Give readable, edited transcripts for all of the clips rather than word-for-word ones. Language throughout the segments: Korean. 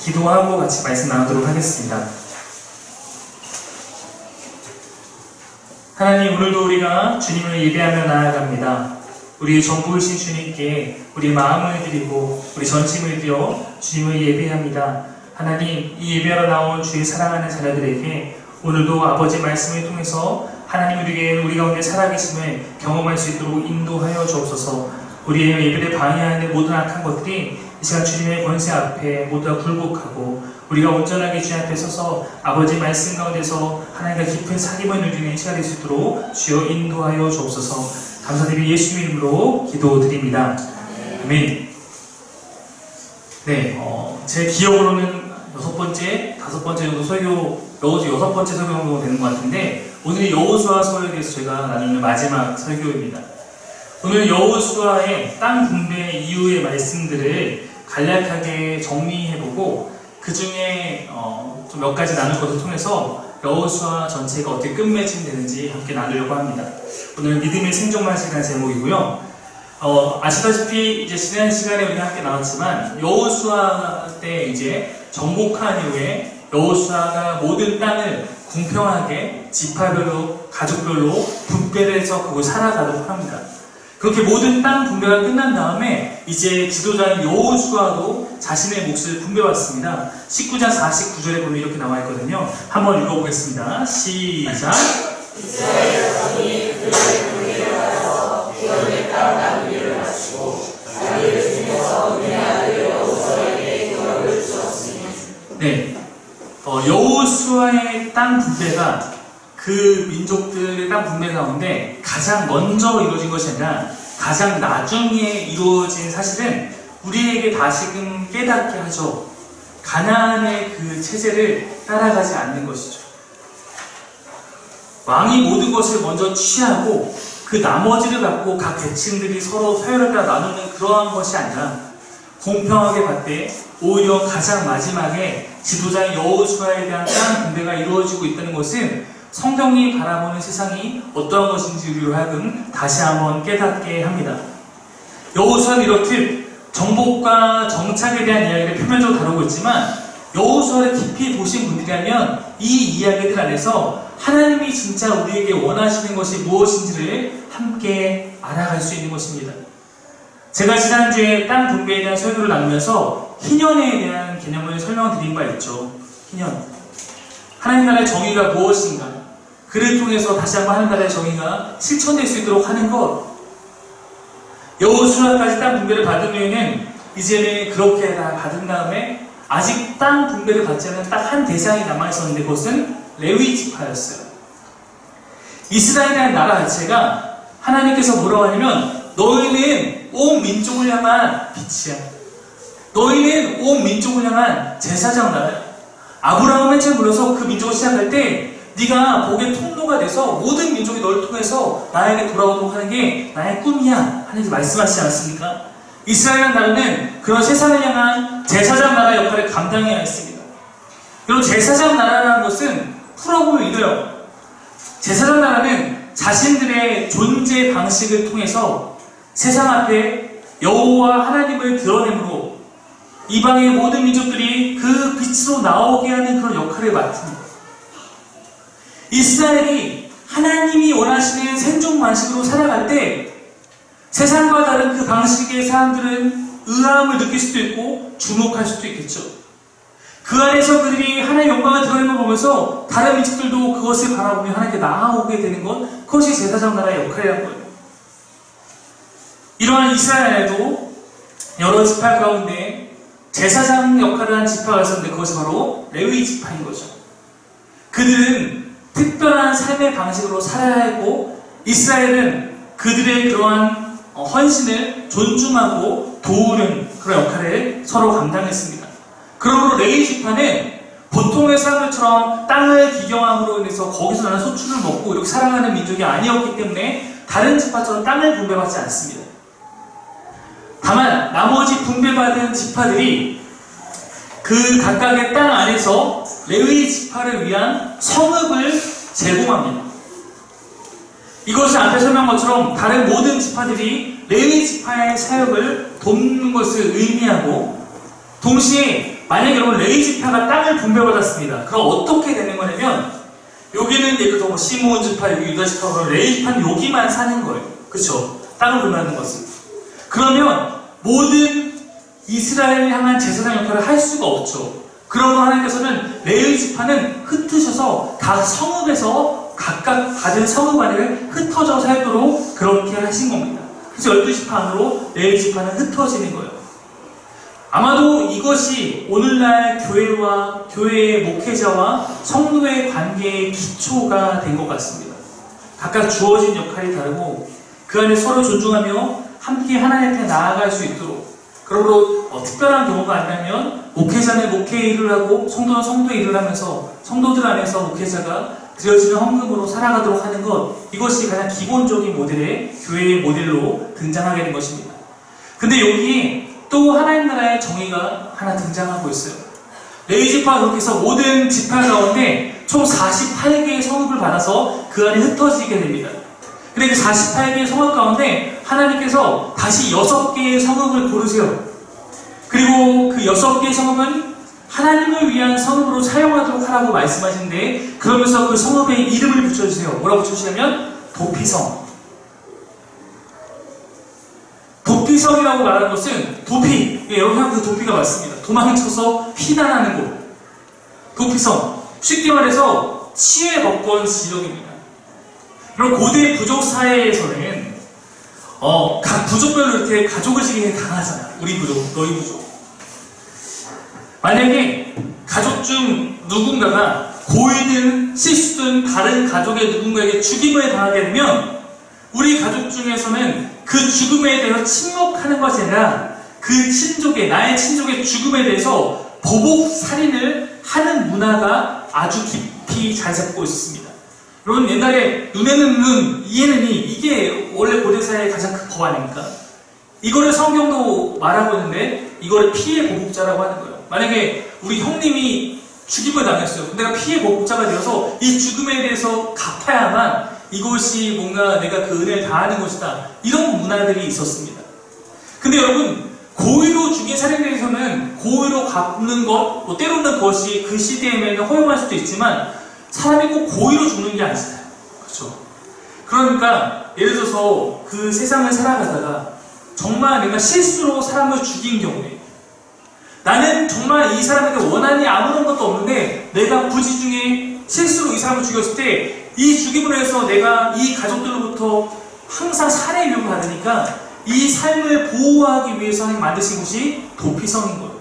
기도하고 같이 말씀 나누도록 하겠습니다. 하나님, 오늘도 우리가 주님을 예배하며 나아갑니다. 우리의 전부이신 주님께 우리 마음을 드리고 우리 전심을 드려 주님을 예배합니다. 하나님, 이 예배하러 나온 주의 사랑하는 자녀들에게 오늘도 아버지 말씀을 통해서 하나님 우리 가운데 살아계심을 경험할 수 있도록 인도하여 주옵소서. 우리의 예배를 방해하는 모든 악한 것들이 이 시간 주님의 권세 앞에 모두 다 굴복하고 우리가 온전하게 주님 앞에 서서 아버지 말씀 가운데서 하나님과 깊은 사귐을 누리는 시간이 될 수 있도록 주여 인도하여 주옵소서. 감사드리며 예수 이름으로 기도드립니다. 아멘. 네, 제 기억으로는 다섯 번째 정도 설교, 여섯 번째 설교 정도 되는 것 같은데, 오늘 여호수아 설교에 대해서 제가 나누는 마지막 설교입니다. 오늘 여호수아의 땅 분배 이후의 말씀들을 간략하게 정리해보고 그 중에 좀 몇 가지 나눌 것을 통해서 여호수아 전체가 어떻게 끝맺음되는지 함께 나누려고 합니다. 오늘 믿음의 생존만이라는 제목이고요. 아시다시피 이제 지난 시간에 우리가 함께 나눴지만 여호수아 때 이제 정복한 이후에 여호수아가 모든 땅을 공평하게 지파별로 가족별로 분배를 해서 그걸 살아가도록 합니다. 그렇게 모든 땅 분배가 끝난 다음에 이제 지도자인 여호수아도 자신의 몫을 분배받습니다. 19장 49절에 보면 이렇게 나와 있거든요. 한번 읽어보겠습니다. 시작. 이스라엘 자손이 그들의 분배를 받아서 기업의 땅 나누기를 마치고 자기를 중에서 그의 아들 여호수아에게 기업을 주었으니. 네, 여호수아의 땅 분배가 그 민족들의 땅 분배 가운데 가장 먼저 이루어진 것이 아니라 가장 나중에 이루어진 사실은 우리에게 다시금 깨닫게 하죠. 가나안의 그 체제를 따라가지 않는 것이죠. 왕이 모든 것을 먼저 취하고 그 나머지를 갖고 각 계층들이 서로 서열을 따라 나누는 그러한 것이 아니라 공평하게 받되 오히려 가장 마지막에 지도자인 여호수아에 대한 땅 분배가 이루어지고 있다는 것은 성경이 바라보는 세상이 어떠한 것인지 우리로 하여금 다시 한번 깨닫게 합니다. 여호수아는 이렇듯 정복과 정착에 대한 이야기를 표면적으로 다루고 있지만 여호수아를 깊이 보신 분들이라면 이 이야기들 안에서 하나님이 진짜 우리에게 원하시는 것이 무엇인지를 함께 알아갈 수 있는 것입니다. 제가 지난주에 땅 분배에 대한 설교를 나누면서 희년에 대한 개념을 설명드린 바 있죠. 희년. 하나님 나라의 정의가 무엇인가? 그를 통해서 다시 한번 하나님 나라의 정의가 실천될 수 있도록 하는 것. 여호수아까지 땅 분배를 받은 후에는 이제는 그렇게 다 받은 다음에 아직 땅 분배를 받지 않은 딱 한 대상이 남아있었는데 그것은 레위 지파였어요. 이스라엘이라는 나라 자체가 하나님께서 뭐라고 하냐면 너희는 온 민족을 향한 빛이야. 너희는 온 민족을 향한 제사장 나라야. 아브라함을 맨 처음 불러서 그 민족을 시작할 때 네가 복의 통로가 돼서 모든 민족이 너를 통해서 나에게 돌아오도록 하는 게 나의 꿈이야 하나님께서 말씀하시지 않았습니까? 이스라엘 나라는 그런 세상을 향한 제사장 나라 역할을 감당해야 했습니다. 그리고 제사장 나라라는 것은 풀어보면 이래요. 제사장 나라는 자신들의 존재 방식을 통해서 세상 앞에 여호와 하나님을 드러내므로 이방의 모든 민족들이 그 빛으로 나오게 하는 그런 역할을 맡습니다. 이스라엘이 하나님이 원하시는 생존 방식으로 살아갈 때 세상과 다른 그 방식의 사람들은 의아함을 느낄 수도 있고 주목할 수도 있겠죠. 그 안에서 그들이 하나님의 영광을 드러내는 걸 보면서 다른 민족들도 그것을 바라보며 하나님께 나아오게 되는 것, 그것이 제사장 나라의 역할이라는 거예요. 이러한 이스라엘에도 여러 지파 가운데 제사장 역할을 한 지파가 있었는데 그것이 바로 레위 지파인 거죠. 그들은 특별한 삶의 방식으로 살아야 했고 이스라엘은 그들의 그러한 헌신을 존중하고 도우는 그런 역할을 서로 감당했습니다. 그러므로 레위 지파는 보통의 사람들처럼 땅을 기경함으로 인해서 거기서 나는 소출을 먹고 이렇게 살아가는 민족이 아니었기 때문에 다른 지파처럼 땅을 분배받지 않습니다. 다만 나머지 분배받은 지파들이 그 각각의 땅 안에서 레위 지파를 위한 성읍을 제공합니다. 이것은 앞에 설명한 것처럼 다른 모든 지파들이 레위 지파의 사역을 돕는 것을 의미하고 동시에 만약에 여러분 레위 지파가 땅을 분배받았습니다. 그럼 어떻게 되는 거냐면 여기는 예를 들어 뭐 시므온 지파, 여기 유다 지파, 그럼 레위 지파는 여기만 사는 거예요. 그렇죠? 땅을 분배하는 것은. 그러면 모든 이스라엘을 향한 제사장 역할을 할 수가 없죠. 그러므로 하나님께서는 레위 지파는 흩으셔서 각 성읍에서 각각 받은 성읍 안을 흩어져 살도록 그렇게 하신 겁니다. 그래서 12지파 안으로 레위 지파는 흩어지는 거예요. 아마도 이것이 오늘날 교회와 교회의 목회자와 성도의 관계의 기초가 된 것 같습니다. 각각 주어진 역할이 다르고 그 안에 서로 존중하며 함께 하나님 앞에 나아갈 수 있도록, 그러므로 특별한 경우가 아니라면 목회자는 목회 일을 하고 성도는 성도의 일을 하면서 성도들 안에서 목회자가 드려지는 헌금으로 살아가도록 하는 것, 이것이 가장 기본적인 모델의 교회의 모델로 등장하게 된 것입니다. 근데 여기 또 하나님 나라의 정의가 하나 등장하고 있어요. 레위 지파가 그렇게 해서 모든 지파 가운데 총 48개의 성읍을 받아서 그 안에 흩어지게 됩니다. 근데 그 48개의 성읍 가운데 하나님께서 다시 6개의 성읍을 고르세요. 그리고 그 6개의 성읍은 하나님을 위한 성읍으로 사용하도록 하라고 말씀하시는데, 그러면서 그 성읍에 이름을 붙여주세요. 뭐라고 붙여주시냐면 도피성. 도피성이라고 말하는 것은 도피, 여러분 그 도피가 맞습니다. 도망쳐서 피난하는 곳. 도피성. 쉽게 말해서 치외 법권 지역입니다. 그럼 고대 부족 사회에서는 각 부족별로 이렇게 가족을 지기에 강하잖아요. 우리 부족, 너희 부족. 만약에 가족 중 누군가가 고이든 실수든 다른 가족의 누군가에게 죽임을 당하게 되면 우리 가족 중에서는 그 죽음에 대해서 침묵하는 것이 아니라 그 친족의, 나의 친족의 죽음에 대해서 보복 살인을 하는 문화가 아주 깊이 자리 잡고 있었습니다. 여러분, 옛날에 눈에는 눈, 이에는 이, 이게 원래 고대사회의 가장 큰 법 아닙니까? 이거를 성경도 말하고 있는데 이거를 피해 보복자라고 하는 거예요. 만약에 우리 형님이 죽임을 당했어요. 내가 피해 보복자가 되어서 이 죽음에 대해서 갚아야만 이것이 뭔가 내가 그 은혜를 다하는 것이다. 이런 문화들이 있었습니다. 근데 여러분, 고의로 죽인 살인에 대해서는 고의로 갚는 것, 뭐 때로는 그것이 그 시대에는 허용할 수도 있지만 사람이 꼭 고의로 죽는 게 아니잖아요. 그렇죠? 그러니까 예를 들어서 그 세상을 살아가다가 정말 내가 실수로 사람을 죽인 경우에 나는 정말 이 사람에게 원한이 아무런 것도 없는데 내가 부지 중에 실수로 이 사람을 죽였을 때 이 죽임으로 해서 내가 이 가족들로부터 항상 살해 위협을 받으니까 이 삶을 보호하기 위해서 만드신 것이 도피성인 거예요.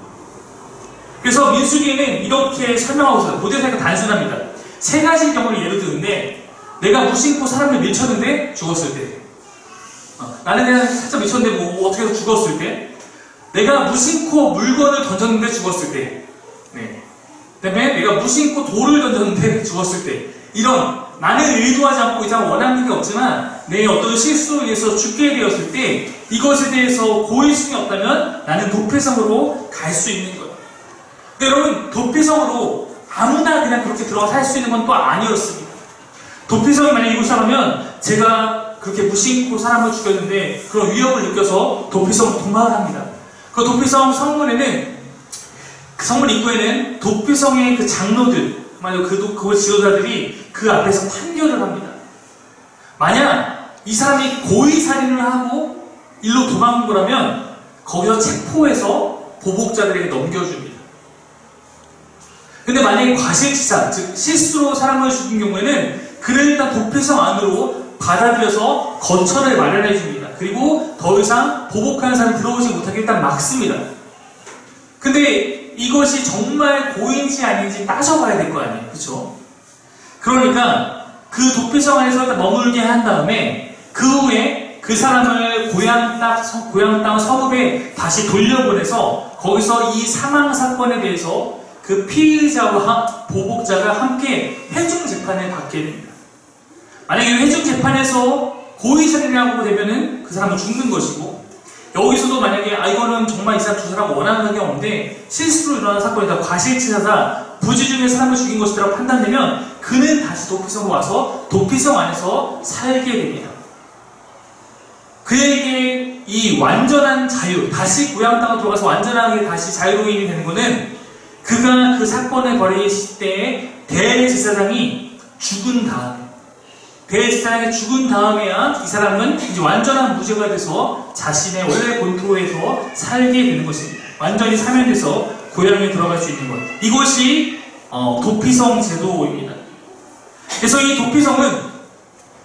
그래서 민수기에는 이렇게 설명하고 있어요. 고대사회가 단순합니다. 3가지 경우를 예로 드는데, 내가 무심코 사람을 밀쳤는데 죽었을 때, 나는 그냥 살짝 밀쳤는데 뭐 어떻게 해서 죽었을 때, 내가 무심코 물건을 던졌는데 죽었을 때, 그 다음에 내가 무심코 돌을 던졌는데 죽었을 때, 이런 나는 의도하지 않고 이상 원하는 게 없지만 내 어떤 실수로 인해서 죽게 되었을 때 이것에 대해서 고의성이 없다면 나는 도피성으로 갈 수 있는 거예요. 근데 여러분, 도피성으로 아무나 그냥 그렇게 들어가 살 수 있는 건 또 아니었습니다. 도피성이 만약에 이곳이라면 제가 그렇게 무심코 사람을 죽였는데 그런 위협을 느껴서 도피성으로 도망을 합니다. 그 도피성 성문에는, 그 성문 입구에는 도피성의 그 장로들, 만약 그 지도자들이 그 앞에서 판결을 합니다. 만약 이 사람이 고의 살인을 하고 일로 도망간 거라면 거기서 체포해서 보복자들에게 넘겨줍니다. 근데 만약에 과실치사, 즉 실수로 사람을 죽인 경우에는 그를 일단 도피성 안으로 받아들여서 거처를 마련해 줍니다. 그리고 더 이상 보복하는 사람이 들어오지 못하게 일단 막습니다. 근데 이것이 정말 고의인지 아닌지 따져봐야 될 거 아니에요. 그렇죠? 그러니까 그 도피성 안에서 일단 머물게 한 다음에 그 후에 그 사람을 고향 땅 성읍에 다시 돌려보내서 거기서 이 사망 사건에 대해서 그 피의자와 보복자가 함께 회중 재판을 받게 됩니다. 만약에 회중 재판에서 고의 살인이라고 되면은 그 사람은 죽는 것이고, 여기서도 만약에 이거는 정말 이 사람 두 사람 원하는 게 없는데 실수로 일어난 사건이다, 과실치사다, 부지 중에 사람을 죽인 것이라고 판단되면 그는 다시 도피성으로 와서 도피성 안에서 살게 됩니다. 그에게 이 완전한 자유, 다시 고향 땅으로 들어가서 완전하게 다시 자유로인이 되는 것은 그가 그 사건을 벌이실 때 대제사장이 죽은 다음에야 이 사람은 이제 완전한 무죄가 돼서 자신의 원래 본토에서 살게 되는 것입니다. 완전히 사면돼서 고향에 들어갈 수 있는 것. 이것이 도피성 제도입니다. 그래서 이 도피성은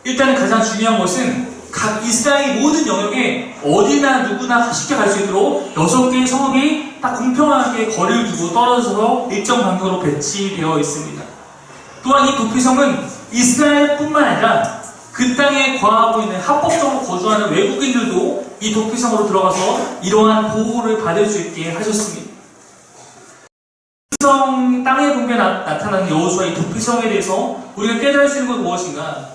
일단 가장 중요한 것은 각 이스라엘 모든 영역에 어디나 누구나 쉽게 갈 수 있도록 6개의 성읍이 딱 공평하게 거리를 두고 떨어져서 일정 간격으로 배치되어 있습니다. 또한 이 도피성은 이스라엘뿐만 아니라 그 땅에 거하고 있는 합법적으로 거주하는 외국인들도 이 도피성으로 들어가서 이러한 보호를 받을 수 있게 하셨습니다. 도피성 땅의 분배에 나타나는 여호수아의 도피성에 대해서 우리가 깨달을 수 있는 것은 무엇인가?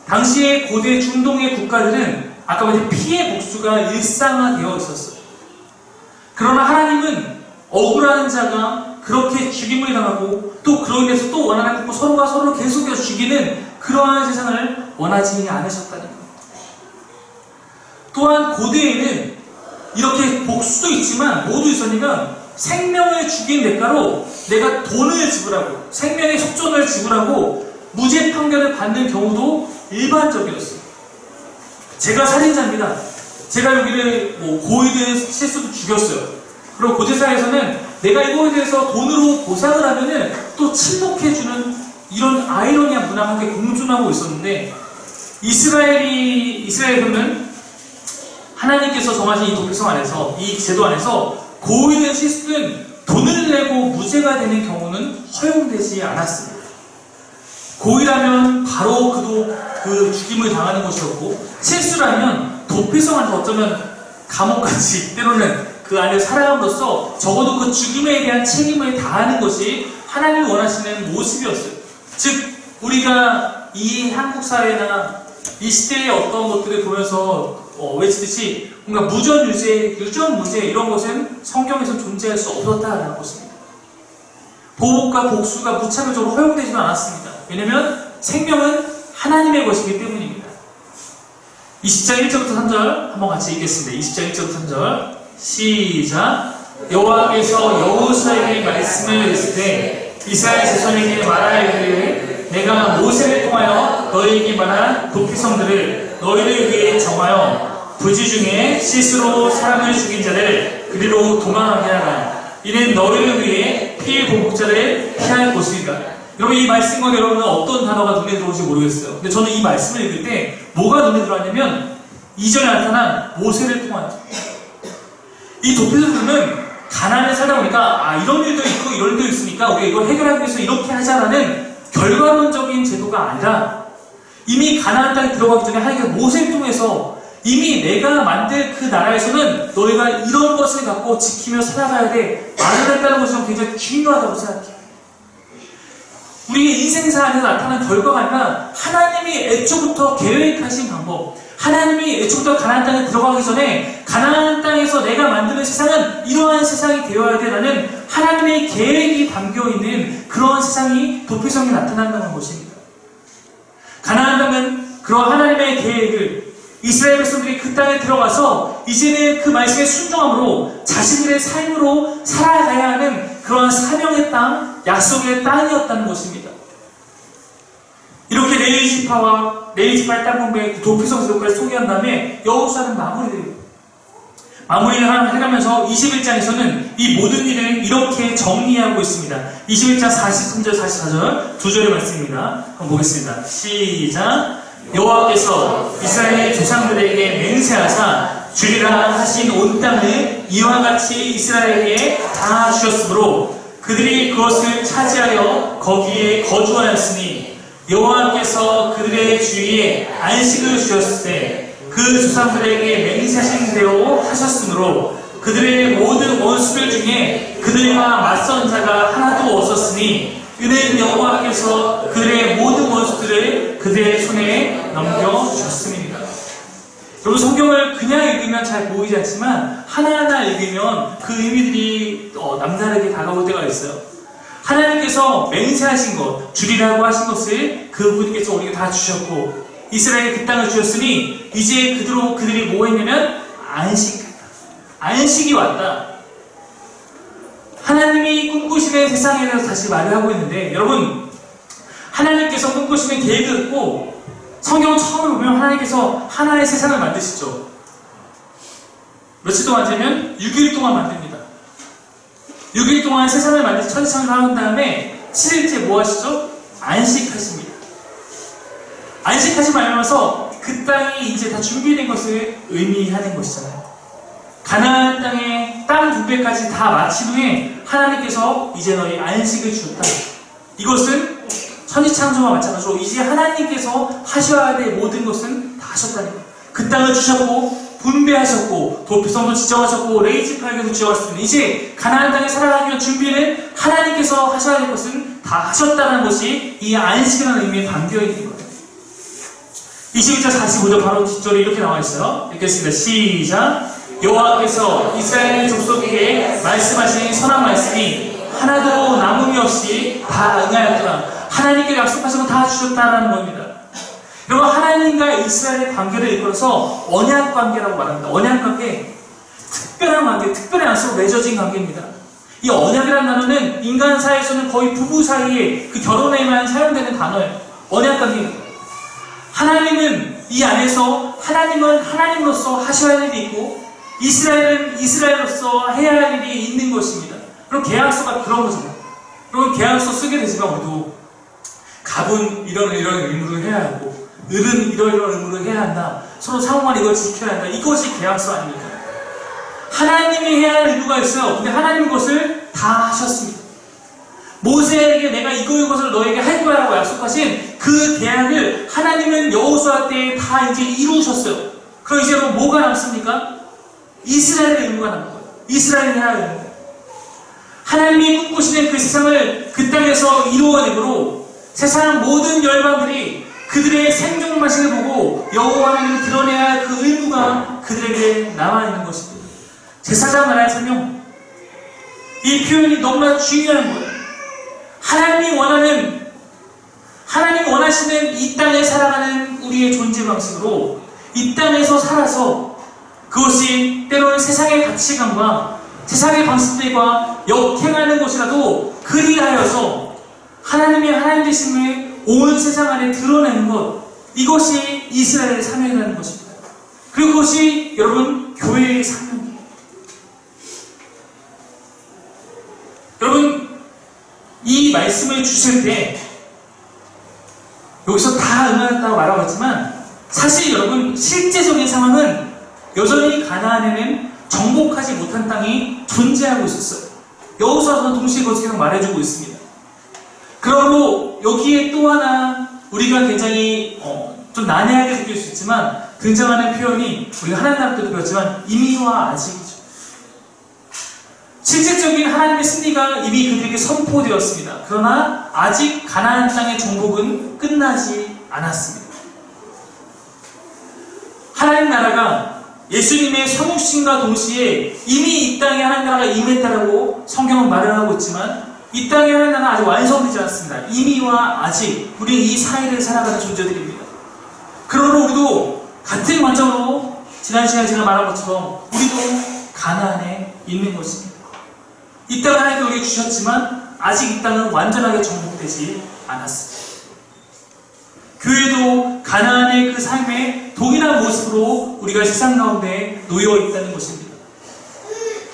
당시의 고대 중동의 국가들은 아까 말했듯이 피해 복수가 일상화되어 있었어요. 그러나 하나님은 억울한 자가 그렇게 죽임을 당하고 또 그로 인해서 또 원한을 갚고 서로가 서로를 계속해서 죽이는 그러한 세상을 원하지 않으셨다는 겁니다. 또한 고대에는 이렇게 복수도 있지만 모두 있었으니까 생명을 죽인 대가로 내가 돈을 지불하고 생명의 속전을 지불하고 무죄 판결을 받는 경우도 일반적이었어요. 제가 살인자입니다. 제가 여기를 고의된 실수도 죽였어요. 그리고 고대사에서는 내가 이거에 대해서 돈으로 보상을 하면은 또 침묵해주는 이런 아이러니한 문화가 함께 공존하고 있었는데 이스라엘에서는 하나님께서 정하신 이 도피성 안에서 이 제도 안에서 고의된 실수는 돈을 내고 무죄가 되는 경우는 허용되지 않았습니다. 고의라면 바로 그 죽임을 당하는 것이었고 실수라면 도피성 안에서 어쩌면 감옥같이 때로는 그 안에 살아감으로써 적어도 그 죽임에 대한 책임을 다하는 것이 하나님이 원하시는 모습이었어요. 즉 우리가 이 한국 사회나 이 시대의 어떤 것들을 보면서 외치듯이 뭔가 무전유죄, 유전무죄 이런 것은 성경에서 존재할 수 없었다라는 것입니다. 보복과 복수가 무차별적으로 허용되지는 않았습니다. 왜냐하면 생명은 하나님의 것이기 때문입니다. 20장 1절부터 3절 한번 같이 읽겠습니다. 20장 1절부터 3절 시작. 여호와께서 여호수아에게 말씀을 하실 때 이스라엘 자손에게 말하기를 내가 모세를 통하여 너희에게 말한 도피성들을 너희를 위해 정하여 부지 중에 실수로 사람을 죽인 자를 그리로 도망하게 하라. 이는 너희를 위해 피해 보복자를 피할 곳이니라. 여러분 이 말씀과 여러분은 어떤 단어가 눈에 들어올지 모르겠어요. 근데 저는 이 말씀을 읽을 때 뭐가 눈에 들어왔냐면 2절에 나타난 모세를 통한 이 도피성들은 가나안에 살다 보니까 이런 일도 있고 이런 일도 있으니까 우리가 이걸 해결하기 위해서 이렇게 하자라는 결과론적인 제도가 아니라 이미 가나안 땅에 들어가기 전에 하나님께서 모세를 통해서 이미 내가 만들 그 나라에서는 너희가 이런 것을 갖고 지키며 살아가야 돼 말을 했다는 것은 굉장히 중요하다고 생각해요. 우리의 인생사 안에서 나타난 결과가 아니라 하나님이 애초부터 계획하신 방법, 하나님이 애초부터 가나안 땅에 들어가기 전에 가나안 땅에서 내가 만드는 세상은 이러한 세상이 되어야 돼라는 하나님의 계획이 담겨있는 그러한 세상이 도피성에 나타난다는 것입니다. 가나안 땅은 그러한 하나님의 계획을 이스라엘 백성들이 그 땅에 들어가서 이제는 그 말씀에 순종함으로 자신들의 삶으로 살아가야 하는 그러한 사명의 땅, 약속의 땅이었다는 것입니다. 이렇게 레위지파의 땅 공부의 도피성 제도까지 소개한 다음에 여호수아는 마무리를 해가면서 21장에서는 이 모든 일을 이렇게 정리하고 있습니다. 21장 43절 44절 두 절의 말씀입니다. 한번 보겠습니다. 시작. 여호와께서 이스라엘 조상들에게 맹세하사 주리라 하신 온 땅을 이와 같이 이스라엘에게 다 주셨으므로 그들이 그것을 차지하여 거기에 거주하였으니 여호와께서 그들의 주위에 안식을 주셨을 때 그 조상들에게 맹세하신 대로 하셨으므로 그들의 모든 원수들 중에 그들과 맞선 자가 하나도 없었으니 이는 여호와께서 그들의 모든 원수들을 그들의 손에 넘겨주셨습니다. 여러분 성경을 그냥 읽으면 잘 보이지 않지만 하나하나 읽으면 그 의미들이 남다르게 다가올 때가 있어요. 하나님께서 맹세하신 것, 주리라고 하신 것을 그분께서 우리에게 다 주셨고 이스라엘에 그 땅을 주셨으니 이제 그들이 뭐 했냐면 안식이 왔다. 하나님이 꿈꾸시는 세상에 대해서 다시 말을 하고 있는데, 여러분, 하나님께서 꿈꾸시는 계획을 듣고 성경 처음에 보면 하나님께서 하나의 세상을 만드시죠. 며칠 동안 되면 6일 동안 만듭니다. 6일 동안 세상을 만드시 천지창을 하는 다음에 7일째 뭐 하시죠? 안식하십니다. 안식하지 말면서 그 땅이 이제 다 준비된 것을 의미하는 것이잖아요. 가나안 땅에 땅 2배까지 다 마친 후에 하나님께서 이제 너희 안식을 주었다. 이것은 천지창조와 마찬가지로 이제 하나님께서 하셔야 될 모든 것은 다 하셨다는 거예요. 그 땅을 주셨고 분배하셨고 도피성도 지정하셨고 레이지파에게도 지정하셨습니다. 이제 가나안 땅에 살아가기 위한 준비는 하나님께서 하셔야 될 것은 다 하셨다는 것이 이 안식이라는 의미에 담겨 있는 거예요. 22절 45절 바로 뒷절에 이렇게 나와 있어요. 읽겠습니다. 시작. 여호와께서 이스라엘 족속에게 말씀하신 선한 말씀이 하나도 남음이 없이 다 응하였더라. 하나님께 약속하신 건 다 주셨다는 겁니다. 여러분, 하나님과 이스라엘의 관계를 이끌어서 언약 관계라고 말합니다. 언약 관계, 특별한 관계, 특별한 약속으로 맺어진 관계입니다. 이 언약이라는 단어는 인간 사이에서는 거의 부부 사이에 그 결혼에만 사용되는 단어예요. 언약 관계입니다. 하나님은 이 안에서 하나님은 하나님으로서 하셔야 할 일이 있고 이스라엘은 이스라엘로서 해야 할 일이 있는 것입니다. 그럼 계약서가 그런 거잖아요. 그럼 계약서 쓰게 되지만 우리도 갑은 이런 의무를 해야 하고 을은 이런 의무를 해야 한다. 서로 상호간 이걸 지켜야 한다. 이것이 계약서 아닙니까? 하나님이 해야 할 의무가 있어요. 근데 하나님 그것을 다 하셨습니다. 모세에게 내가 이것을 너에게 할 거야 라고 약속하신 그 계약을 하나님은 여호수아 때 다 이제 이루셨어요. 그럼 이제 뭐가 남습니까? 이스라엘의 의무가 남는 거예요. 이스라엘이 해야 할 의무. 하나님이 꿈꾸시는 그 세상을 그 땅에서 이루어내므로 세상 모든 열방들이 그들의 생존 방식을 보고 여호와 하나님을 드러내야 할 그 의무가 그들에게 남아있는 것입니다. 제사장 나라의 사명. 이 표현이 너무나 중요한 거예요. 하나님이 원하시는 이 땅에 살아가는 우리의 존재 방식으로 이 땅에서 살아서 그것이 때로는 세상의 가치관과 세상의 방식들과 역행하는 것이라도 그리하여서 하나님의 하나님 되심을 온 세상 안에 드러내는 것, 이것이 이스라엘의 사명이라는 것입니다. 그리고 그것이 여러분 교회의 사명이에요. 여러분, 이 말씀을 주실 때 여기서 다 응하였다고 말하고 있지만 사실 여러분 실제적인 상황은 여전히 가나안에는 정복하지 못한 땅이 존재하고 있었어요. 여호수아서는 동시에 그것을 계속 말해주고 있습니다. 그러므로 여기에 또 하나 우리가 굉장히 좀 난해하게 느낄 수 있지만 등장하는 표현이 우리가 하나님 나라 때도 배웠지만 이미와 아직이죠. 실질적인 하나님의 승리가 이미 그들에게 선포되었습니다. 그러나 아직 가나안 땅의 정복은 끝나지 않았습니다. 하나님 나라가 예수님의 성육신과 동시에 이미 이 땅에 하나님 나라가 임했다라고 성경은 말을 하고 있지만 이 땅에 하나님 나라가 아직 완성되지 않았습니다. 이미와 아직, 우리는 이 사이를 살아가는 존재들입니다. 그러므로 우리도 같은 관점으로 지난 시간에 제가 말한 것처럼 우리도 가나안에 있는 것입니다. 이 땅을 하나님께 우리에게 주셨지만 아직 이 땅은 완전하게 정복되지 않았습니다. 교회도 가나안의 그 삶의 동일한 모습으로 우리가 세상 가운데 놓여 있다는 것입니다.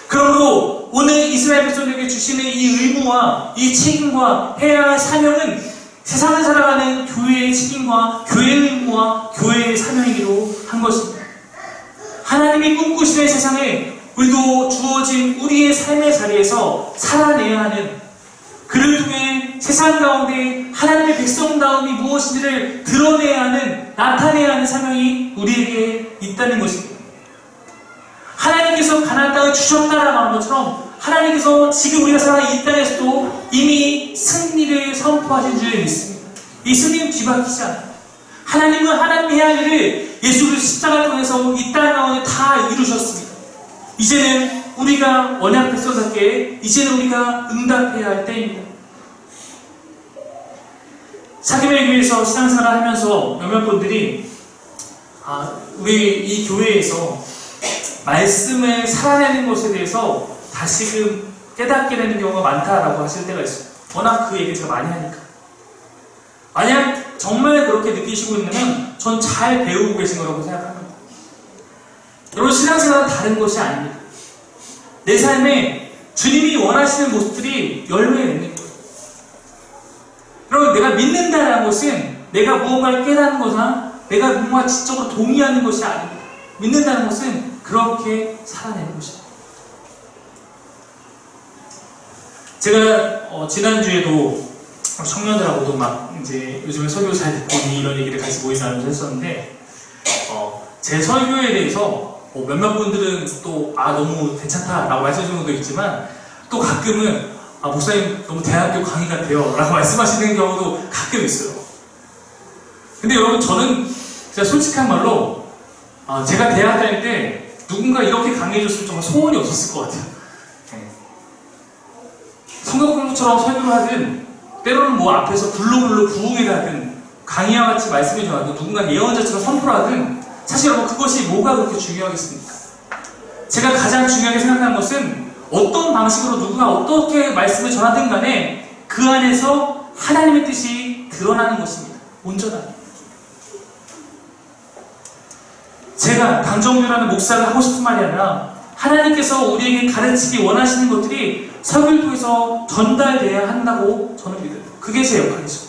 그러므로 오늘 이스라엘 백성들에게 주시는 이 의무와 이 책임과 해야 할 사명은 세상을 살아가는 교회의 책임과 교회의 의무와 교회의 사명이기로 한 것입니다. 하나님이 꿈꾸시는 세상에 우리도 주어진 우리의 삶의 자리에서 살아내야 하는, 그를 통해 세상 가운데 하나님의 백성다움이 무엇인지를 드러내야 하는, 나타내야 하는 사명이 우리에게 있다는 것입니다. 하나님께서 가나안 땅을 주셨다라고 하는 것처럼 하나님께서 지금 우리가 살아가는 이 땅에서도 이미 승리를 선포하신 줄 믿습니다. 이 승리는 뒤바뀌지 않아요. 하나님은 하나님이 해야 할 일을 예수 그리스도 십자가를 통해서 이 땅 가운데 다 이루셨습니다. 이제는 우리가 언약 백성답게 이제는 우리가 응답해야 할 때입니다. 사귐의 교회에서 신앙생활을 하면서 몇몇 분들이 우리 이 교회에서 말씀을 살아내는 것에 대해서 다시금 깨닫게 되는 경우가 많다라고 하실 때가 있어요. 워낙 그 얘기를 제가 많이 하니까. 만약 정말 그렇게 느끼시고 있다면 전 잘 배우고 계신 거라고 생각합니다. 여러분, 신앙생활은 다른 것이 아닙니다. 내 삶에 주님이 원하시는 모습들이 열매에 맺는 거예요. 여러분, 내가 믿는다는 것은 내가 무언가를 깨닫는 거나 내가 무언가 지적으로 동의하는 것이 아닙니다. 믿는다는 것은 그렇게 살아내는 것입니다. 제가 지난주에도 청년들하고도 막 이제 요즘에 설교 잘 듣고 있니 이런 얘기를 같이 모임 나누면서 했었는데 제 설교에 대해서 몇몇 분들은 또 너무 괜찮다라고 말씀하시는 분도 있지만 또 가끔은 목사님 너무 대학교 강의 같아요 라고 말씀하시는 경우도 가끔 있어요. 근데 여러분, 저는 진짜 솔직한 말로 제가 대학 다닐 때 누군가 이렇게 강의해줬으면 정말 소원이 없었을 것 같아요. 성경 공부처럼 설교를 하든 때로는 뭐 앞에서 불로불로 부흥회를 하든 강의와 같이 말씀해 주어도 누군가 예언자처럼 선포를 하든 사실 여러분, 그것이 뭐가 그렇게 중요하겠습니까? 제가 가장 중요하게 생각하는 것은 어떤 방식으로 누구가 어떻게 말씀을 전하든 간에 그 안에서 하나님의 뜻이 드러나는 것입니다. 온전하게. 제가 강정규라는 목사를 하고 싶은 말이 아니라 하나님께서 우리에게 가르치기 원하시는 것들이 설교를 통해서 전달되어야 한다고 저는 믿어요. 그게 제 역할이죠.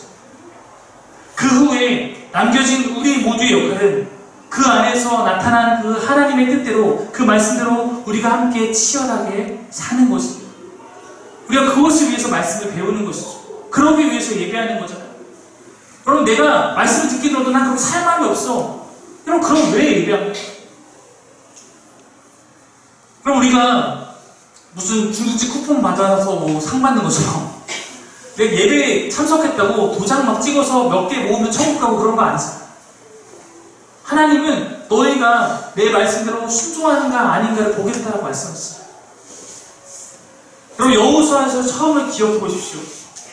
그 후에 남겨진 우리 모두의 역할은 그 안에서 나타난 그 하나님의 뜻대로 그 말씀대로 우리가 함께 치열하게 사는 것입니다. 우리가 그것을 위해서 말씀을 배우는 것이죠. 그러기 위해서 예배하는 거잖아요. 여러분, 내가 말씀을 듣기 들어도 난 그렇게 살 마음이 없어. 여러분, 그럼 왜 예배합니까? 그럼 우리가 무슨 중국집 쿠폰 받아서 뭐 상 받는 것처럼 내가 예배에 참석했다고 도장 막 찍어서 몇 개 모으면 천국 가고 그런 거 아니잖아. 하나님은 너희가 내 말씀대로 순종하는가 아닌가를 보겠다라고 말씀하셨어요. 여러분, 여호수아에서 처음을 기억해 보십시오.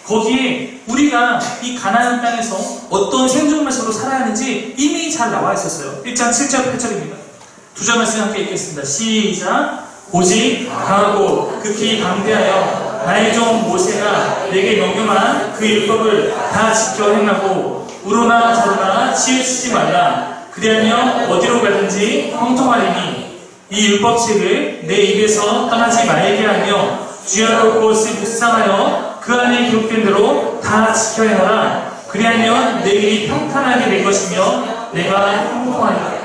거기에 우리가 이 가나안 땅에서 어떤 생존 말씀으로 살아야 하는지 이미 잘 나와 있었어요. 1장 7절 8절입니다. 두 절 말씀 함께 읽겠습니다. 시작. 오직 강하고 극히 강대하여 나의 종 모세가 내게 명령한 그 율법을 다 지켜 행하고 우로나 저로나 치우치지 말라. 그리하면 어디로 가든지 형통하리니 이 율법책을 내 입에서 떠나지 말게 하며 주야로 그것을 묵상하여 그 안에 기록된 대로 다 지켜 행하라. 그리하면 내 일이 평탄하게 될 것이며 내가 형통하리라.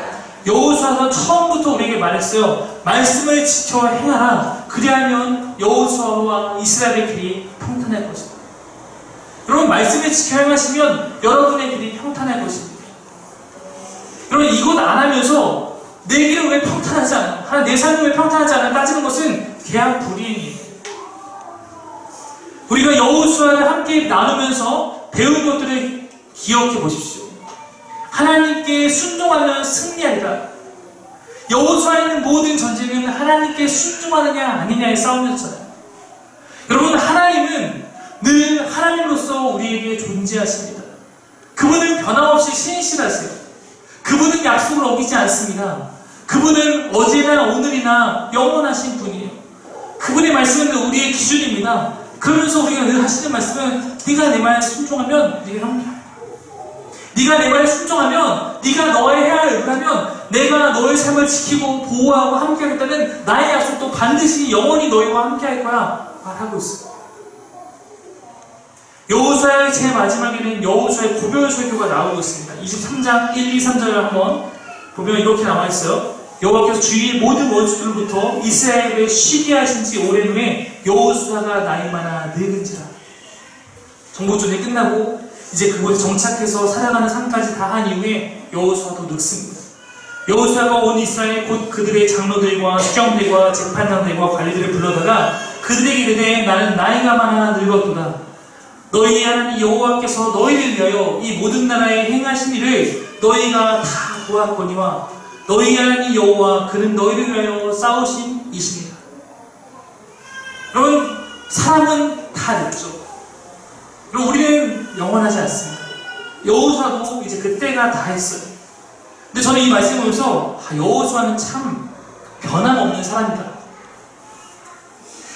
여호수아는 처음부터 우리에게 말했어요. 말씀을 지켜 행하라. 그리하면 여호수아와 이스라엘의 길이 평탄할 것입니다. 여러분, 말씀을 지켜 행하시면 여러분의 길이 평탄할 것입니다. 여러분, 이것 안 하면서 내 길은 왜 평탄하지 않아? 하나 내 삶이 왜 평탄하지 않아? 따지는 것은 대학 불이인이에요. 우리가 여호수아를 함께 나누면서 배운 것들을 기억해 보십시오. 하나님께 순종하면 승리하리라. 여호수아에 있는 모든 전쟁은 하나님께 순종하느냐 아니냐의 싸움이었잖아요. 여러분, 하나님은 늘 하나님으로서 우리에게 존재하십니다. 그분은 변함없이 신실하세요. 그분은 약속을 어기지 않습니다. 그분은 어제나 오늘이나 영원하신 분이에요. 그분의 말씀은 우리의 기준입니다. 그러면서 우리가 늘 하시는 말씀은 네가 내 말에 순종하면 네가 형통하리라. 네가 내 말에 순종하면, 네가 너의 해야 할 일을 하면 내가 너의 삶을 지키고 보호하고 함께하겠다는 나의 약속도 반드시 영원히 너희와 함께할 거야 말하고 있어요. 여호수아의 제 마지막에는 여호수아의 고별 설교가 나오고 있습니다. 23장 1, 2, 3절을 한번 보면 이렇게 나와 있어요. 여호와께서 주위의 모든 원수들로부터 이스라엘을 쉬게 하신 지 오랜 후에 여호수아가 나이 많아 늙은지라. 정복전이 끝나고 이제 그곳에 정착해서 살아가는 삶까지 다 한 이후에 여호수아도 늙습니다. 여호수아가 온 이스라엘 곧 그들의 장로들과 수경들과 재판장들과 관리들을 불러다가 그들에게 이르되 나는 나이가 많아 늙었도다. 너희 하나님 여호와께서 너희를 위하여 이 모든 나라에 행하신 일을 너희가 다 보았거니와 너희 하나님 여호와 그는 너희를 위하여 싸우신 이십니다. 여러분, 사람은 다 늙죠. 그럼 우리는 영원하지 않습니다. 여호수아도 이제 그때가 다 했어요. 근데 저는 이 말씀을 보면서 여호수아는 참 변함없는 사람이다.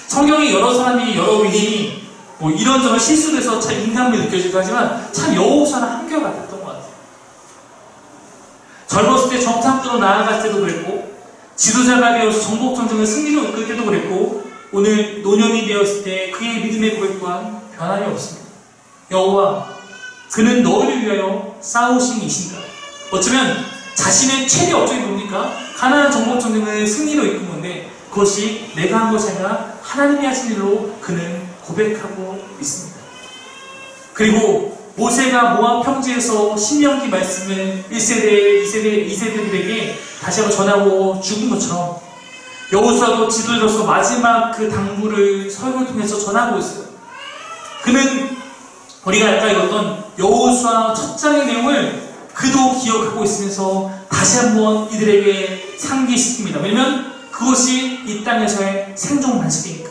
성경에 여러 사람이, 여러 위인이 뭐 이런저런 실수를 해서 참 인간미 느껴지고 하지만 참 여호수아는 한결같았던 것 같아요. 젊었을 때 정탐꾼으로 나아갈 때도 그랬고, 지도자가 되어서 정복 전쟁을 승리로 이끌 때도 그랬고, 오늘 노년이 되었을 때 그의 믿음의 고백 또한 변함이 없습니다. 여호와, 그는 너희를 위하여 싸우신 이신가. 어쩌면 자신의 최대 업적이 뭡니까? 가나안 정복 전쟁을 승리로 이끈 건데, 그것이 내가 한 것이 아니라 하나님이 하신 일로 그는 고백하고 있습니다. 그리고 모세가 모압 평지에서 신명기 말씀을 1세대, 2세대, 2세대들에게 다시 한번 전하고 죽은 것처럼 여호수아도 지도자로서 마지막 그 당부를 설교를 통해서 전하고 있어요. 그는 우리가 아까 읽었던 여호수아 첫 장의 내용을 그도 기억하고 있으면서 다시 한번 이들에게 상기시킵니다. 왜냐면 그것이 이 땅에서의 생존 방식이니까.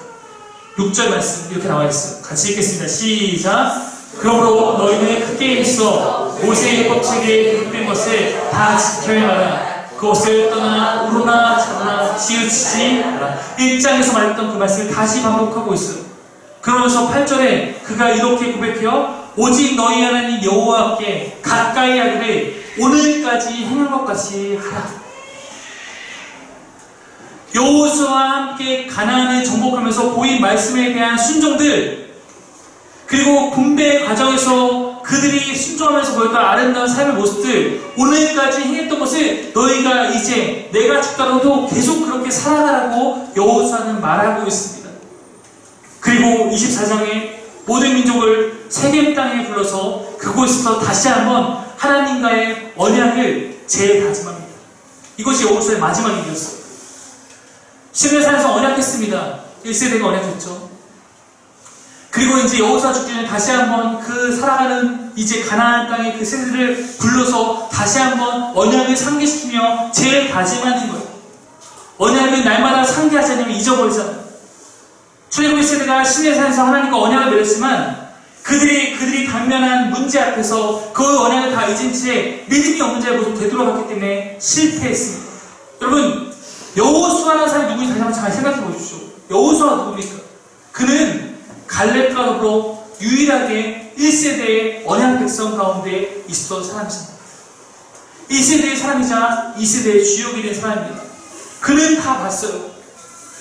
6절 말씀 이렇게 나와 있어요. 같이 읽겠습니다. 시작. 그러므로 너희는 크게 있어 모세의 법칙에 기록된 것을 다 지켜야 하라. 그것을 떠나 우로나 자나 치우치지 마라. 1장에서 말했던 그 말씀을 다시 반복하고 있어요. 그러면서 8절에 그가 이렇게 고백해요. 오직 너희 하나님 여호와와 함께 가까이 하기를 오늘까지 행한 것 같이 하라. 여호수아와 함께 가나안을 정복하면서 보인 말씀에 대한 순종들, 그리고 분배 과정에서 그들이 순종하면서 보였던 아름다운 삶의 모습들, 오늘까지 행했던 것을 너희가 이제 내가 죽더라도 계속 그렇게 살아가라고 여호수아는 말하고 있습니다. 그리고 24장에 모든 민족을 세겜 땅에 불러서 그곳에서 다시 한번 하나님과의 언약을 재다짐합니다. 이것이 여호수아의 마지막 일이었어요. 시내산에서 언약했습니다. 1세대가 언약했죠. 그리고 이제 여호수아 죽기 전에 다시 한번 그 살아가는 이제 가나안 땅의 그 세대를 불러서 다시 한번 언약을 상기시키며 재다짐하는 거예요. 언약을 날마다 상기하지 않으면 잊어버리잖아요. 출애굽 세대가 시내산에서 하나님과 언약을 맺었지만 그들이 당면한 문제 앞에서 그 언약을 다 잊은 채 믿음이 없는 자의 모습으로 되돌아갔기 때문에 실패했습니다. 여러분, 여호수아라는 사람이 누구인지 다시 한번 잘 생각해 보십시오. 여호수아가 누굽니까? 그는 갈렙과 더불어 유일하게 1세대의 언약 백성 가운데 있었던 사람입니다. 1세대의 사람이자 2세대의 주역이 된 사람입니다. 그는 다 봤어요.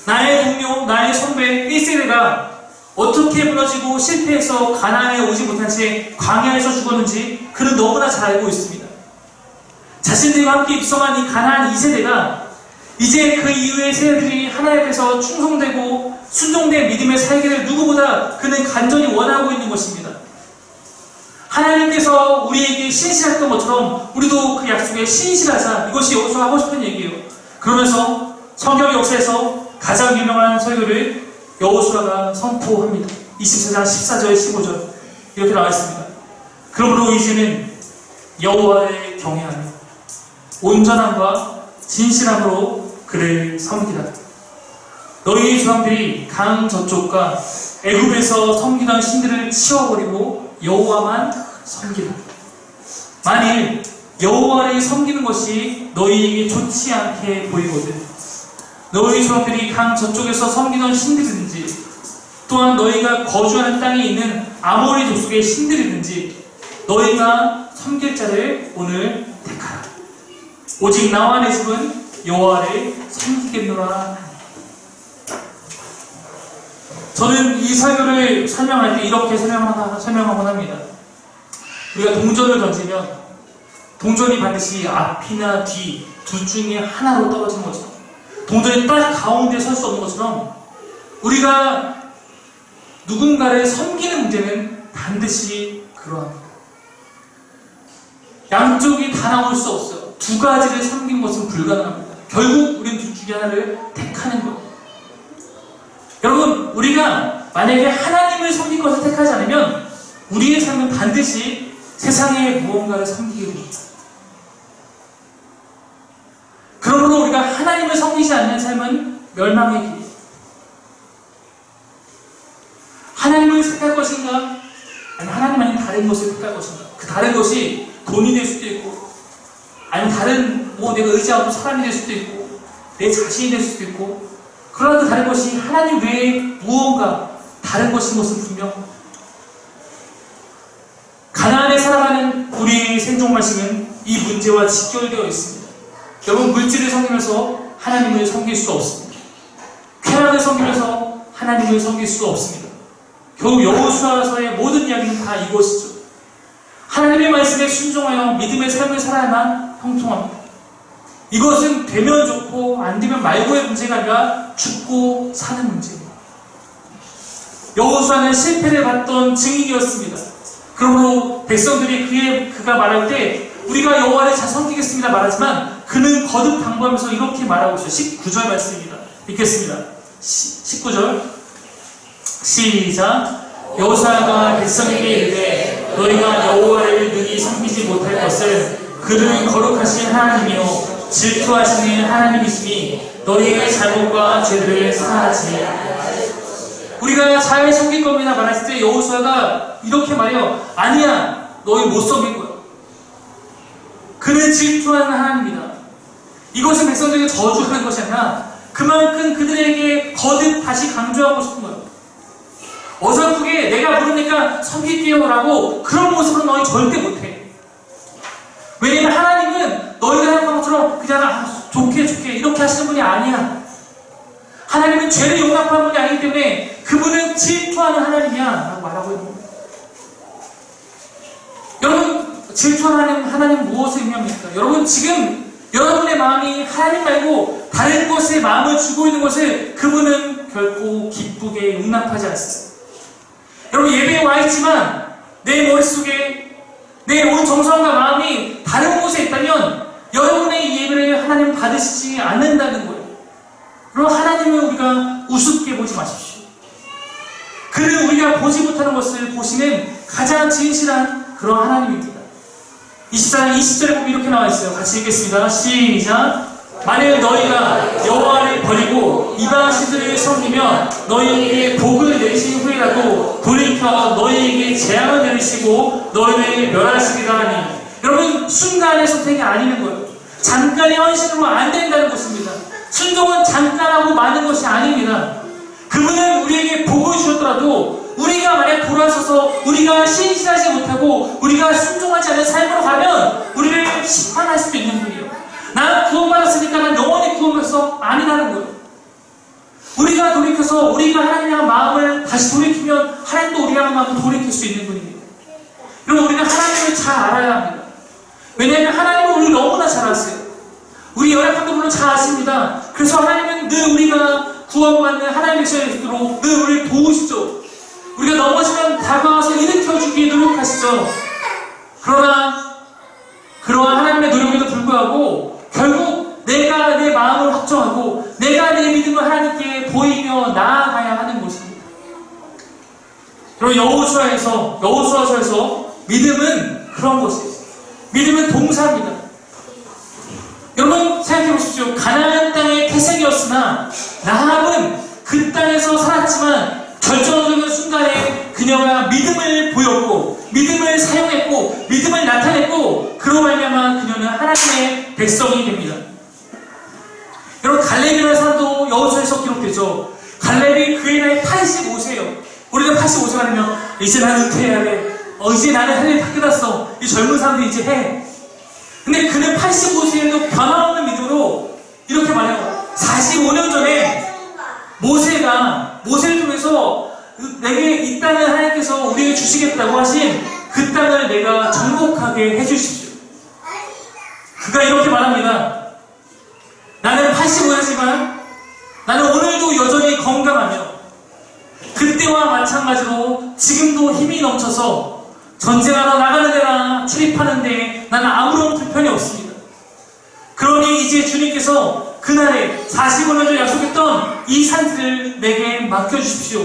나의 동료, 나의 선배 1세대가 어떻게 무너지고 실패해서 가나안에 오지 못한 채 광야에서 죽었는지 그는 너무나 잘 알고 있습니다. 자신들과 함께 입성한 이 가나안 2세대가 이제 그 이후의 세대들이 하나님 앞에서 충성되고 순종된 믿음의 살기를 누구보다 그는 간절히 원하고 있는 것입니다. 하나님께서 우리에게 신실했던 것처럼 우리도 그 약속에 신실하자. 이것이 여호수아가 하고 싶은 얘기예요. 그러면서 성경 역사에서 가장 유명한 설교를 여호수아가 선포합니다. 24장 14절 15절 이렇게 나와 있습니다. 그러므로 이제는 여호와를 경외하며 온전함과 진실함으로 그를 섬기라. 너희 조상들이 강 저쪽과 애굽에서 섬기던 신들을 치워버리고 여호와만 섬기라. 만일 여호와를 섬기는 것이 너희에게 좋지 않게 보이거든 너희 조상들이 강 저쪽에서 섬기던 신들이든지 또한 너희가 거주하는 땅에 있는 아모리 족속의 신들이든지 너희가 섬길 자를 오늘 택하라. 오직 나와 내 집은 여호와를 섬기겠노라. 저는 이 설교를 설명할 때 이렇게 설명하곤 합니다. 우리가 동전을 던지면 동전이 반드시 앞이나 뒤 둘 중에 하나로 떨어지는 것처럼 동전이 딱 가운데 설 수 없는 것처럼 우리가 누군가를 섬기는 문제는 반드시 그러합니다. 양쪽이 다 나올 수 없어요. 두 가지를 섬기는 것은 불가능합니다. 결국 우리는 둘 중에 하나를 택하는 거예요. 여러분, 우리가 만약에 하나님을 섬길 것을 택하지 않으면 우리의 삶은 반드시 세상의 무언가를 섬기게 됩니다. 그러므로 우리가 하나님을 섬기지 않는 삶은 멸망의 길이에요. 하나님을 택할 것인가? 아니면 하나님 아닌 다른 것을 택할 것인가? 그 다른 것이 돈이 될 수도 있고 아니면 다른 내가 의지하고 사람이 될 수도 있고 내 자신이 될 수도 있고 그러나 그 다른 것이 하나님 외에 무언가 다른 것인 것은 분명. 가나안에 살아가는 우리의 생존 말씀은 이 문제와 직결되어 있습니다. 여러분, 물질을 섬기면서 하나님을 섬길 수 없습니다. 쾌락을 섬기면서 하나님을 섬길 수 없습니다. 결국 여호수아서의 모든 이야기는 다 이것이죠. 하나님의 말씀에 순종하여 믿음의 삶을 살아야만 형통합니다. 이것은 되면 좋고 안 되면 말고의 문제가 아니라 죽고 사는 문제입니다. 여호수아는 실패를 봤던 증인이었습니다. 그러므로 백성들이 그가 말할 때 우리가 여호와를 잘 섬기겠습니다 말하지만 그는 거듭 당부하면서 이렇게 말하고 있어요. 19절 말씀입니다. 읽겠습니다. 19절 시작. 여호수아가 백성에게 이르되 너희가 여호와를 능히 섬기지 못할 것은 그는 거룩하신 하나님이요 질투하시는 하나님이시니 너희의 잘못과 죄를 사하지. 우리가 잘 섬길 겁니다 말했을 때 여호수아가 이렇게 말해요. 아니야, 너희 못 섬길 거야. 그는 질투하는 하나님이다. 이것은 백성들에게 저주하는 것이 아니라 그만큼 그들에게 거듭 다시 강조하고 싶은 거예요. 어설프게 내가 모르니까 섬길게요 라고 그런 모습으로 너희 절대 못해. 왜냐면 하나님은 너희가 생각한 것처럼 그냥 좋게 이렇게 하시는 분이 아니야. 하나님은 죄를 용납하는 분이 아니기 때문에 그분은 질투하는 하나님이야 라고 말하고 있는 거예요. 여러분, 질투하는 하나님 무엇을 의미합니까? 여러분, 지금 여러분의 마음이 하나님 말고 다른 것에 마음을 주고 있는 것을 그분은 결코 기쁘게 용납하지 않습니다. 여러분, 예배에 와 있지만 내 머릿속에 내 온 정성과 마음이 다른 곳에 있다면 여러분의 이 예배를 하나님 받으시지 않는다는 거예요. 그럼 하나님을 우리가 우습게 보지 마십시오. 그는 우리가 보지 못하는 것을 보시는 가장 진실한 그런 하나님입니다. 24장 20절에 보면 이렇게 나와 있어요. 같이 읽겠습니다. 시작. 만일 너희가 여호와를 버리고 이방 신들을 섬기면 너희에게 복을 내리신 후에라도 돌이켜 너희에게 재앙을 내리시고 너희를 멸하시리라 하니. 여러분, 순간의 선택이 아니는 거예요. 잠깐의 헌신으로 안 된다는 것입니다. 순종은 잠깐하고 마는 것이 아닙니다. 그분은 우리에게 복을 주셨더라도 우리가 만약 돌아서서 우리가 신실하지 못하고 우리가 순종하지 않는 삶으로 가면 우리를 심판할 수도 있는 분이에요. 나는 구원받았으니까 난 영원히 구원받았어? 아니라는 거예요. 우리가 돌이켜서 우리가 하나님 향한 마음을 다시 돌이키면 하나님도 우리 향한 마음을 돌이킬 수 있는 분입니다. 여러분, 우리는 하나님을 잘 알아야 합니다. 왜냐하면 하나님은 우리를 너무나 잘 아세요. 우리 연약함도 물론 잘 아십니다. 그래서 하나님은 늘 우리가 구원받는 하나님의 자녀로 늘 우리를 도우시죠. 우리가 넘어지면 다가와서 일으켜주기에 노력하시죠. 그러나 그러한 하나님의 노력에도 불구하고 결국 내가 내 마음을 확정하고 내가 내 믿음을 하나님께 보이며 나아가야 하는 것입니다. 여러분, 여호수아서에서 믿음은 그런 것이에요. 믿음은 동사입니다. 여러분, 생각해 보십시오. 가나안 땅의 태생이었으나 라합은 그 땅에서 살았지만 결정적인 순간에 그녀가 믿음을 보였고 믿음을 사용했고 믿음을 나타냈고 그로 말미암아 그녀는 하나님의 백성이 됩니다. 여러분, 갈렙이라는 사람도 여호수아에서 기록되죠. 갈렙이 그의 나이 85세예요. 우리가 85세가 되면 이제 나는 은퇴해야 돼. 이제 나는 할 일 다 끝났어. 이 젊은 사람들이 이제 해. 근데 그는 85세에도 변함없는 믿음으로 이렇게 말해요. 45년 전에 모세를 통해서 내게 이 땅을 하나님께서 우리에게 주시겠다고 하신 그 땅을 내가 정복하게 해주십시오. 그가 이렇게 말합니다. 나는 85세지만 나는 오늘도 여전히 건강하며 그때와 마찬가지로 지금도 힘이 넘쳐서 전쟁하러 나가는 데나 출입하는데 나는 아무런 불편이 없습니다. 그러니 이제 주님께서 그날에 45년 전 약속했던 이 산들을 내게 맡겨주십시오.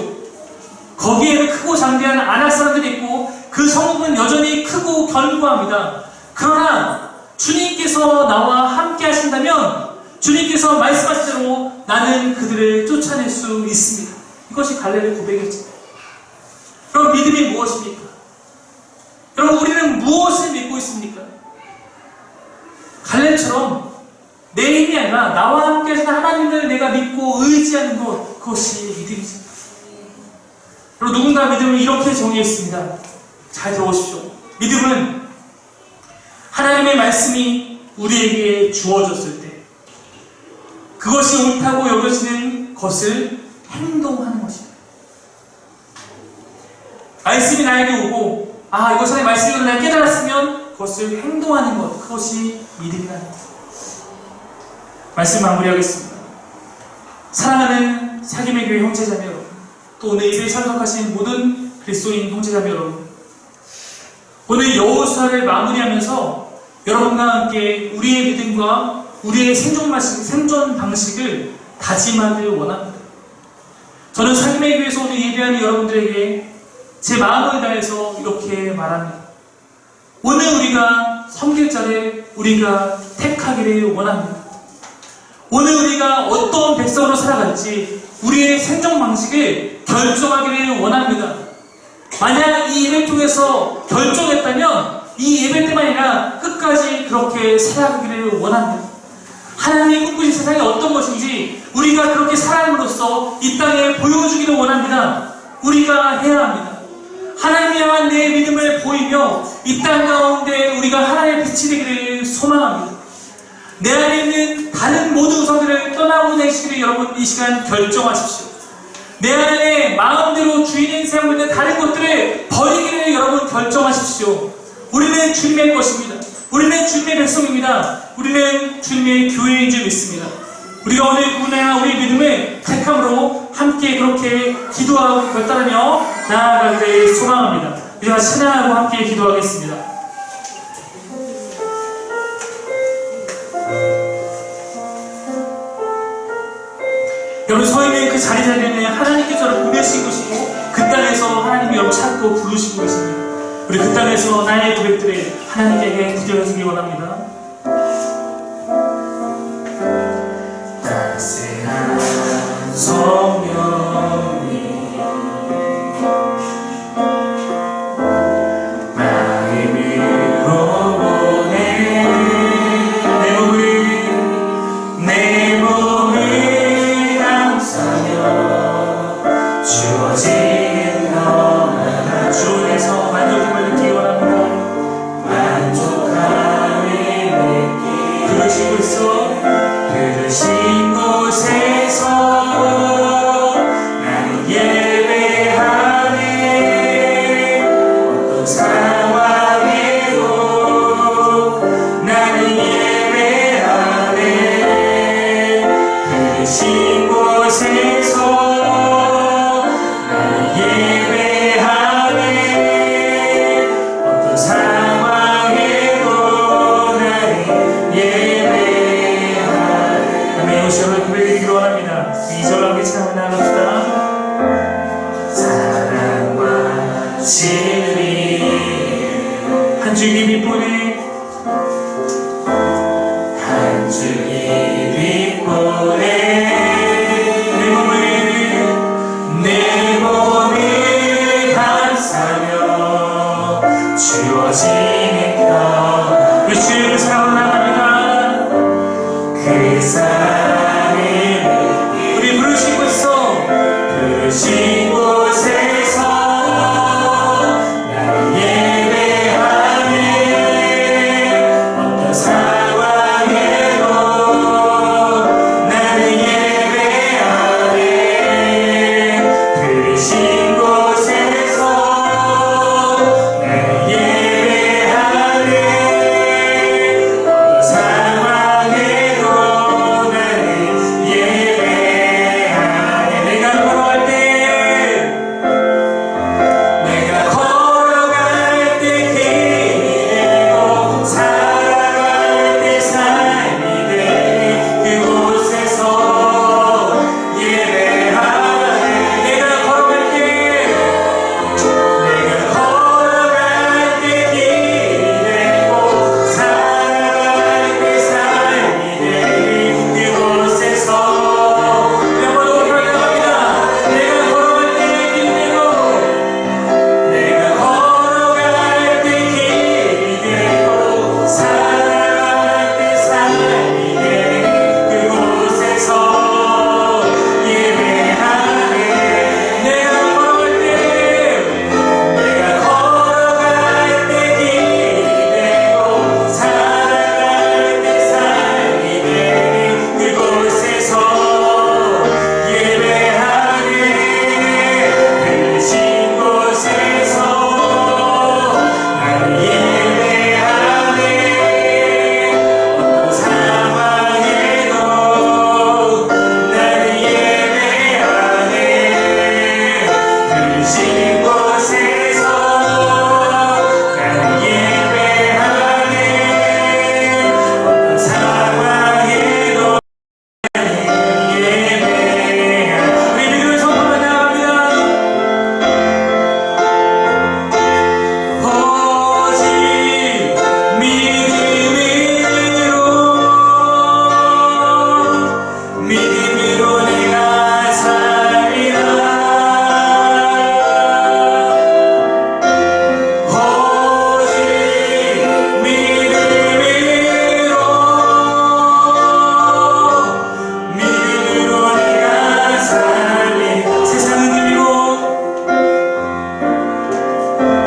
거기에는 크고 장대한 아낙 사람들이 있고 그 성읍은 여전히 크고 견고합니다. 그러나 주님께서 나와 함께 하신다면 주님께서 말씀하신 대로 나는 그들을 쫓아낼 수 있습니다. 이것이 갈렙의 고백이었죠. 그럼 믿음이 무엇입니까? 여러분, 우리는 무엇을 믿고 있습니까? 갈렙처럼 내 힘이 아니라 나와 함께 하시는 하나님을 내가 내가 믿고 의지하는 것, 그것이 믿음이죠. 그리고 누군가 믿음을 이렇게 정의했습니다. 잘 들어보십시오. 믿음은 하나님의 말씀이 우리에게 주어졌을 때 그것이 옳다고 여겨지는 것을 행동하는 것입니다. 말씀이 나에게 오고 이것이 하나님의 말씀이라고 내가 깨달았으면 그것을 행동하는 것, 그것이 믿음이라는 것. 말씀 마무리하겠습니다. 사랑하는 사김의 교회 형제자매 여러분, 또 오늘 예배에 참석하신 모든 그리스도인 형제자매 여러분, 오늘 여호수아를 마무리하면서 여러분과 함께 우리의 믿음과 우리의 생존 방식을 다짐하길 원합니다. 저는 사김의 교회에서 오늘 예배하는 여러분들에게 제 마음을 다해서 이렇게 말합니다. 오늘 우리가 섬길 자를 우리가 택하기를 원합니다. 오늘 우리가 어떤 백성으로 살아갈지 우리의 생존 방식을 결정하기를 원합니다. 만약 이 예배를 통해서 결정했다면 이 예배 때만 아니라 끝까지 그렇게 살아가기를 원합니다. 하나님이 꿈꾸신 세상이 어떤 것인지 우리가 그렇게 살아감으로써 이 땅에 보여주기를 원합니다. 우리가 해야 합니다. 하나님을 향한 내 믿음을 보이며 이 땅 가운데 우리가 하나님의 빛이 되기를 소망합니다. 내 안에 있는 다른 모든 우상들을 떠나고 내시기를 여러분 이 시간 결정하십시오. 내 안에 마음대로 주인의 세우고 있는 다른 것들을 버리기를 여러분 결정하십시오. 우리는 주님의 것입니다. 우리는 주님의 백성입니다. 우리는 주님의 교회인 줄 믿습니다. 우리가 오늘 그분에 향한 우리의 믿음을 택함으로 함께 그렇게 기도하고 결단하며 나아가기를 소망합니다. 우리가 찬양하고 함께 기도하겠습니다. 여러분 서 있는 그 자리에 하나님께서 저를 보내신 것이고 그 땅에서 하나님이 여러분 찾고 부르시고 계십니다. 우리 그 땅에서 나의 고백들을 하나님께 드려주기 원합니다. 따스한 성령이 마음으로 보내 내 몸을 감싸며 주어진 너나 주에서 만족함을 느끼기 원합니다. 만족함을 느끼기 그러시고 있어. 그러신 곳에서 나는 예배하네. 어떤 상황에도 나는 예배하네. 그러신 곳에서 나는 예배하네. 어떤 상황에도 나는 예배하네. 아멘. 오시오를 고백드리기로 원합니다. 2절로 함께 찬양을 나갑시다. 사랑과 진리 한 줄기 빛보내 한 줄기 빛보내 내 몸을 감싸며 주어지는 것 그 주님을 사랑하러 나갑니다. 그 사랑을 우리 부르시고 있어. 부르신 곳에서 나는 예배하네. 어떤 상황에도 나는 예배하네. 부르신 곳에서 나는 예배하네.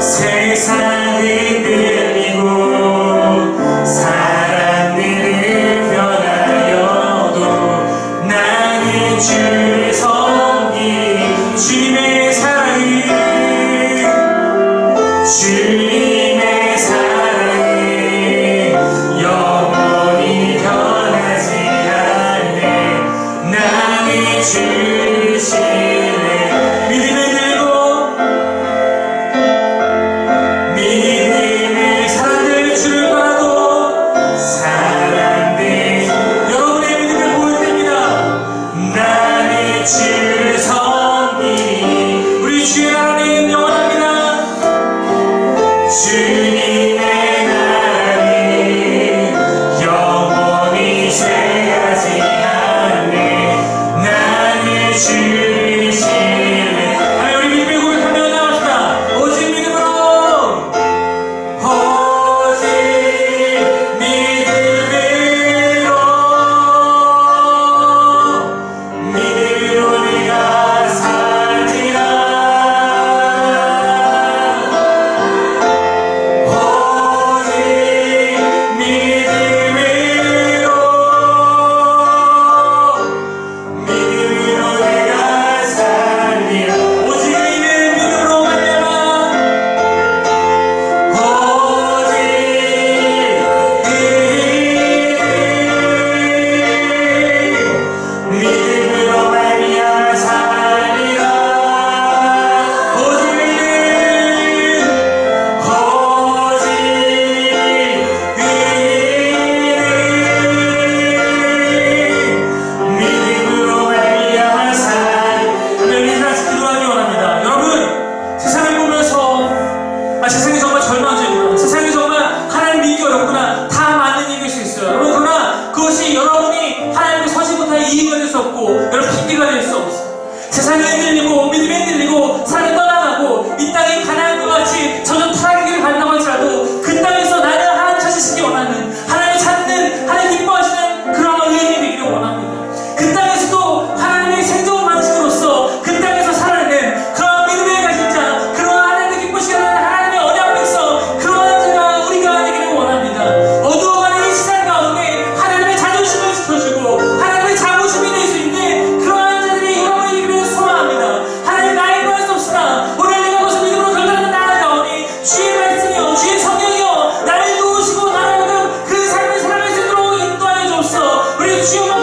세상이 흔들리고 사람들은 변하여도 나는 주를 섬기 주님의 사랑이 주님의 사랑이 영원히 변하지 않네. 나는 주를 신뢰 믿음을 들고 믿음의 사람들 주를 바라도 사람들 여러분의 믿음을 보일 때입니다. 나는 주를 섬기 우리 주의 나라는 영원합니다. 주님의 나라는 영원히 쇠하지 않네. 나는 주를 신뢰 하나님 우리 믿음의 고백하며 나갑시다. 오직 믿음으로 오직 믿음으로 내가 살리라. 세상이 정말 절망적이구나. 세상이 정말 하나님 믿기 어렵구나. 다 맞는 얘기일 수 있어요. 여러분, 그러나 그것이 여러분이 하나님의 서지 못할 이유가 될 수 없고 여러분 핑계가 될 수 없어요. 세상이 흔들리고 믿음이 흔들리고 사람이 떠나가고 이 땅이 가나안과 같이 젖은 타락의 길을 간다고 할지라도 그 땅에서 나는 하나님 찾으시기 원하는 하나님 찾는 하나님 기뻐하시는 그런 의인이 되기를 원합니다. 그 땅에서도 하나님의 생존 방식으로서 그 땅에서 살아내는 그런 믿음의 가진 자 그런 하나님의 기쁘시게 하는 하나님의 언약 백성 그러한 자가 우리가 되기를 원합니다. 어두워가는 이 시간 가운데 하나님의 자존심을 지켜주고 하나님의 자부심이 될 수 있는 그러한 자들이 여러분이 되기를 소망합니다. 하나님 나의 구할 수 없으나 오늘 내가 무슨 믿음으로 결단하는 나아가오니 주의 말씀이요 주의 성령이요 나를 도우시고 나를 그 삶을 살아갈 수 있도록 인도하여 주옵소서. 우리 주여